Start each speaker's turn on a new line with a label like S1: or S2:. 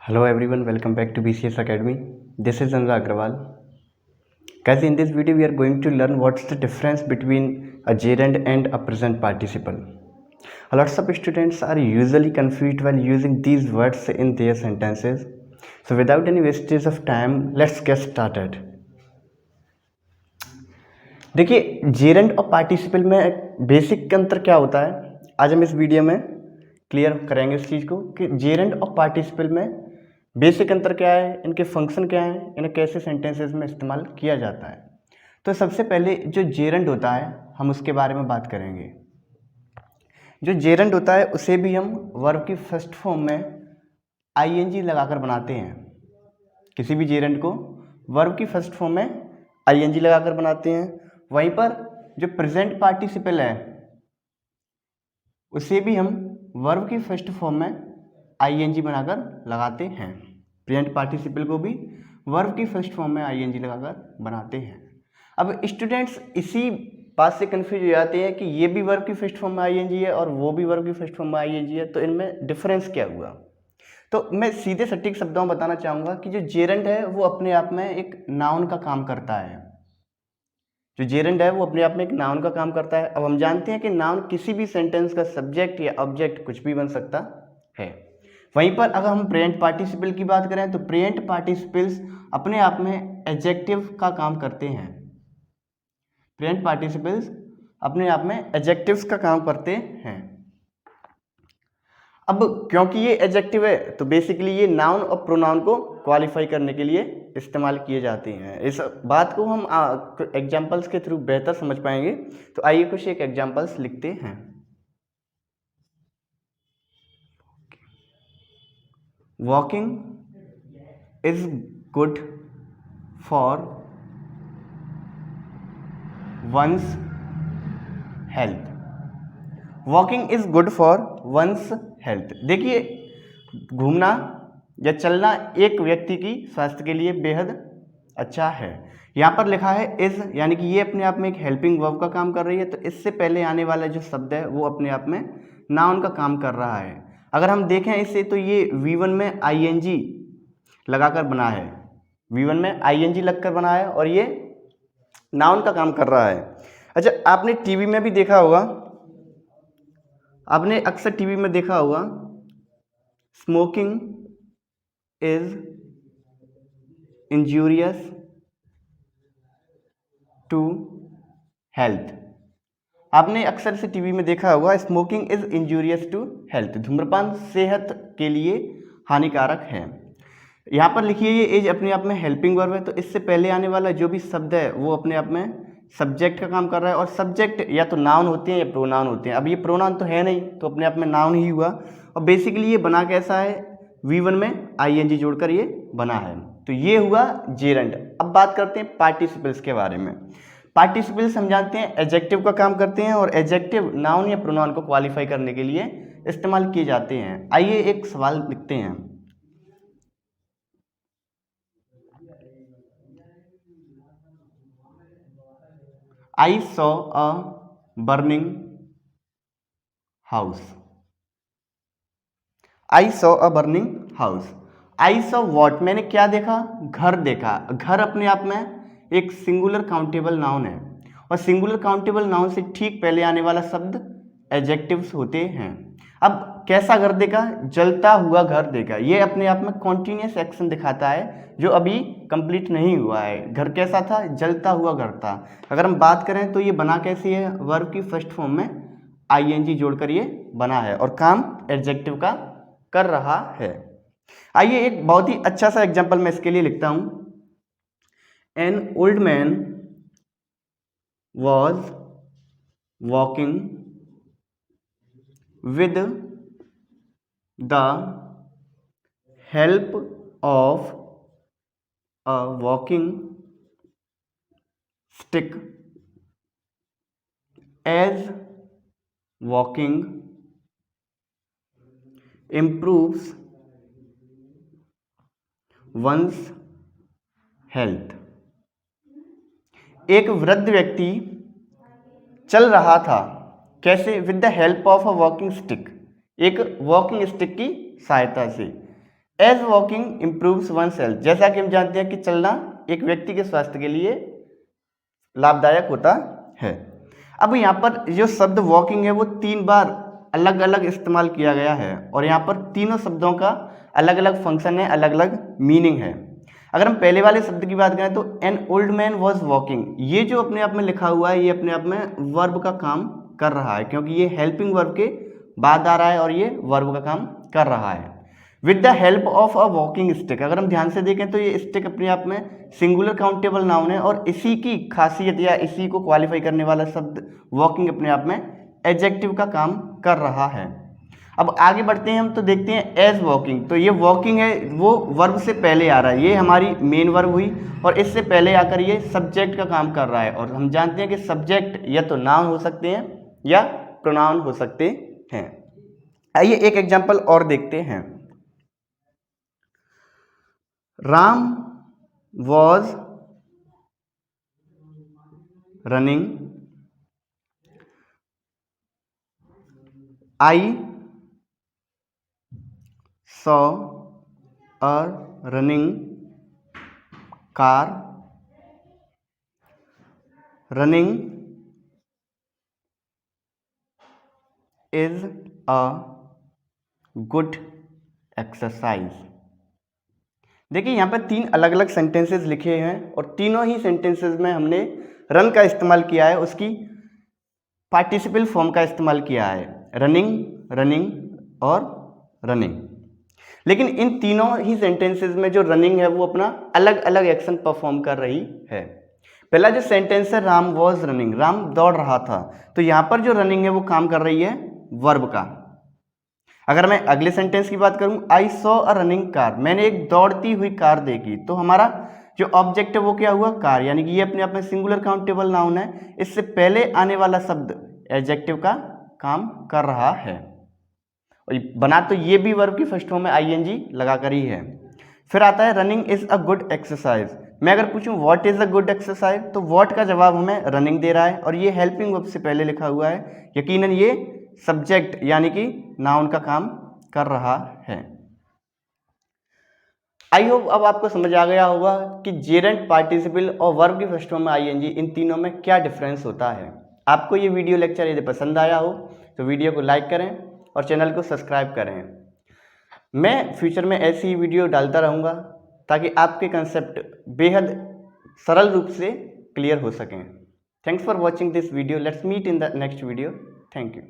S1: Hello everyone, welcome back to BCS Academy. This is Anurag Agrawal. Guys, in this video we are going to learn what's the difference between a gerund and a present participle. Lots of students are usually confused while using these words in their sentences. So without any wastage of time, let's get started. देखिए, Geraint और participle में basic अंतर क्या होता है, आज हम इस वीडियो में क्लियर करेंगे इस चीज़ को कि जेरेंट और पार्टिसिपल में बेसिक अंतर क्या है, इनके फंक्शन क्या हैं, इन्हें कैसे सेंटेंसेस में इस्तेमाल किया जाता है। तो सबसे पहले जो जेरेंट होता है हम उसके बारे में बात करेंगे। जो जेरेंट होता है उसे भी हम वर्ब की फर्स्ट फॉर्म में आईएनजी लगाकर बनाते हैं। किसी भी जेरेंट को वर्ब की फर्स्ट फॉर्म में आईएनजी लगाकर बनाते हैं। वहीं पर जो प्रेजेंट पार्टिसिपल है उसे भी हम वर्ब की फर्स्ट फॉर्म में आईएनजी बनाकर लगाते हैं। प्रेजेंट पार्टिसिपल को भी वर्ब की फर्स्ट फॉर्म में आईएनजी लगाकर बनाते हैं। अब स्टूडेंट्स इसी बात से कंफ्यूज हो जाते हैं कि ये भी वर्ब की फर्स्ट फॉर्म में आईएनजी है और वो भी वर्ब की फर्स्ट फॉर्म में आईएनजी है, तो इनमें डिफरेंस क्या हुआ। तो मैं सीधे सटीक शब्दों में बताना चाहूँगा कि जो जेरेंट है वो अपने आप में एक नाउन का काम करता है। जो जेरेंट है वो अपने आप में एक नाउन का काम करता है। अब हम जानते हैं कि नाउन किसी भी सेंटेंस का सब्जेक्ट या ऑब्जेक्ट कुछ भी बन सकता है। वहीं पर अगर हम प्रेजेंट पार्टिसिपल की बात करें तो प्रेजेंट पार्टिसिपल्स अपने आप में एडजेक्टिव का काम करते हैं। प्रेजेंट पार्टिसिपल्स अपने आप में एडजेक्टिव्स का काम करते हैं। अब क्योंकि ये एडजेक्टिव है तो बेसिकली ये नाउन और प्रोनाउन को क्वालिफाई करने के लिए इस्तेमाल किए जाते हैं। इस बात को हम एग्जांपल्स के थ्रू बेहतर समझ पाएंगे। तो आइए कुछ एक एग्जांपल्स लिखते हैं। Walking is good for one's health. Walking is good for one's health. देखिए, घूमना या चलना एक व्यक्ति की स्वास्थ्य के लिए बेहद अच्छा है। यहाँ पर लिखा है इज, यानी कि ये अपने आप में एक हेल्पिंग वर्ब का काम कर रही है। तो इससे पहले आने वाला जो शब्द है वो अपने आप में नाउन का काम कर रहा है। अगर हम देखें इसे तो ये V1 में आईएनजी लगाकर बना है, V1 में आईएनजी लगकर बना है और ये नाउन का काम कर रहा है। अच्छा, आपने टीवी में भी देखा होगा, आपने अक्सर टीवी में देखा होगा smoking is injurious to health. आपने अक्सर से टीवी में देखा होगा smoking is injurious to health, धूम्रपान सेहत के लिए हानिकारक है। यहाँ पर लिखिए ये एज अपने आप में हेल्पिंग वर्ब है, तो इससे पहले आने वाला जो भी शब्द है वो अपने आप में सब्जेक्ट का काम कर रहा है। और सब्जेक्ट या तो नाउन होते हैं या प्रोनाउन होते हैं। अब ये प्रोनाउन तो है नहीं, तो अपने आप में नाउन ही हुआ। और बेसिकली ये बना कैसा है, V1 में आईएनजी जोड़कर ये बना है। तो ये हुआ जेरेंट। अब बात करते हैं पार्टिसिपल्स के बारे में। पार्टिसिपल्स हम जानते हैं एडजेक्टिव का काम करते हैं और एडजेक्टिव नाउन या प्रोनाउन को क्वालिफाई करने के लिए इस्तेमाल किए जाते हैं। आइए एक सवाल लिखते हैं। I saw a burning house. I saw a burning house. I saw what? मैंने क्या देखा? घर देखा। घर अपने आप में एक सिंगुलर काउंटेबल नाउन है और सिंगुलर काउंटेबल नाउन से ठीक पहले आने वाला शब्द एडजेक्टिव्स होते हैं। अब कैसा घर देखा? जलता हुआ घर देखा। ये अपने आप में कॉन्टिन्यूस एक्शन दिखाता है जो अभी कंप्लीट नहीं हुआ है। घर कैसा था? जलता हुआ घर था। अगर हम बात करें तो ये बना कैसी है, वर्ब की फर्स्ट फॉर्म में आईएनजी जोड़कर ये बना है और काम एडजेक्टिव का कर रहा है। आइए एक बहुत ही अच्छा सा एग्जांपल मैं इसके लिए लिखता हूं। An old man was walking with the help of a walking stick as walking improves one's health। एक वृद्ध व्यक्ति चल रहा था, कैसे? With the help of a walking stick, एक वॉकिंग स्टिक की सहायता से। As walking improves one health, जैसा कि हम जानते हैं कि चलना एक व्यक्ति के स्वास्थ्य के लिए लाभदायक होता है। अब यहाँ पर जो शब्द वॉकिंग है वो 3 बार अलग अलग इस्तेमाल किया गया है और यहाँ पर तीनों शब्दों का अलग अलग फंक्शन है, अलग अलग मीनिंग है। अगर हम पहले वाले शब्द की बात करें तो an old man was walking, ये जो अपने आप में लिखा हुआ है ये अपने आप में वर्ब का काम कर रहा है, क्योंकि ये हेल्पिंग वर्ब के बाद आ रहा है और ये वर्ब का काम कर रहा है। With the help of a walking stick, अगर हम ध्यान से देखें तो ये स्टिक अपने आप में सिंगुलर काउंटेबल नाउन है और इसी की खासियत या इसी को क्वालिफाई करने वाला शब्द वॉकिंग अपने आप में एडजेक्टिव का काम कर रहा है। अब आगे बढ़ते हैं हम तो देखते हैं एज वॉकिंग, तो ये वॉकिंग है वो वर्ब से पहले आ रहा है, ये हमारी मेन वर्ब हुई और इससे पहले आकर ये सब्जेक्ट का काम कर रहा है और हम जानते हैं कि सब्जेक्ट या तो नाउन हो सकते हैं या प्रोनाउन हो सकते हैं। आइए एक एग्जांपल और देखते हैं। Ram was running, I saw a running car, running is a good exercise. देखिए यहाँ पर 3 अलग अलग सेंटेंसेस लिखे हैं और तीनों ही सेंटेंसेस में हमने रन का इस्तेमाल किया है, उसकी पार्टिसिपल फॉर्म का इस्तेमाल किया है, रनिंग, रनिंग और रनिंग। लेकिन इन तीनों ही सेंटेंसेस में जो रनिंग है वो अपना अलग अलग एक्शन परफॉर्म कर रही है। पहला जो सेंटेंस है राम वॉज रनिंग, राम दौड़ रहा था, तो यहाँ पर जो रनिंग है वो काम कर रही है वर्ब का। अगर मैं अगले सेंटेंस की बात करूं, I saw a running car, मैंने एक दौड़ती हुई कार देखी, तो हमारा जो ऑब्जेक्ट है वो क्या हुआ, कार, यानी कि ये अपने आप में सिंगुलर काउंटेबल नाउन है, इससे पहले आने वाला शब्द एडजेक्टिव का काम कर रहा है और बना तो ये भी वर्ब की फर्स्ट फॉर्म में आईएनजी लगाकर ही है। फिर आता है running is a good exercise, मैं अगर पूछूं what is a good exercise, तो व्हाट का जवाब हमें रनिंग दे रहा है और ये हेल्पिंग वर्ब से पहले लिखा हुआ है, यकीनन ये सब्जेक्ट यानी कि नाउन का काम कर रहा है। आई होप अब आपको समझ आ गया होगा कि जेरेंट पार्टिसिपल और वर्ब की फर्स्ट फॉर्म में आईएनजी, इन तीनों में क्या डिफरेंस होता है। आपको ये वीडियो लेक्चर यदि पसंद आया हो तो वीडियो को लाइक करें और चैनल को सब्सक्राइब करें। मैं फ्यूचर में ऐसी ही वीडियो डालता रहूँगा ताकि आपके कंसेप्ट बेहद सरल रूप से क्लियर हो सकें। Thanks for watching this video, let's meet in the next video. Thank you.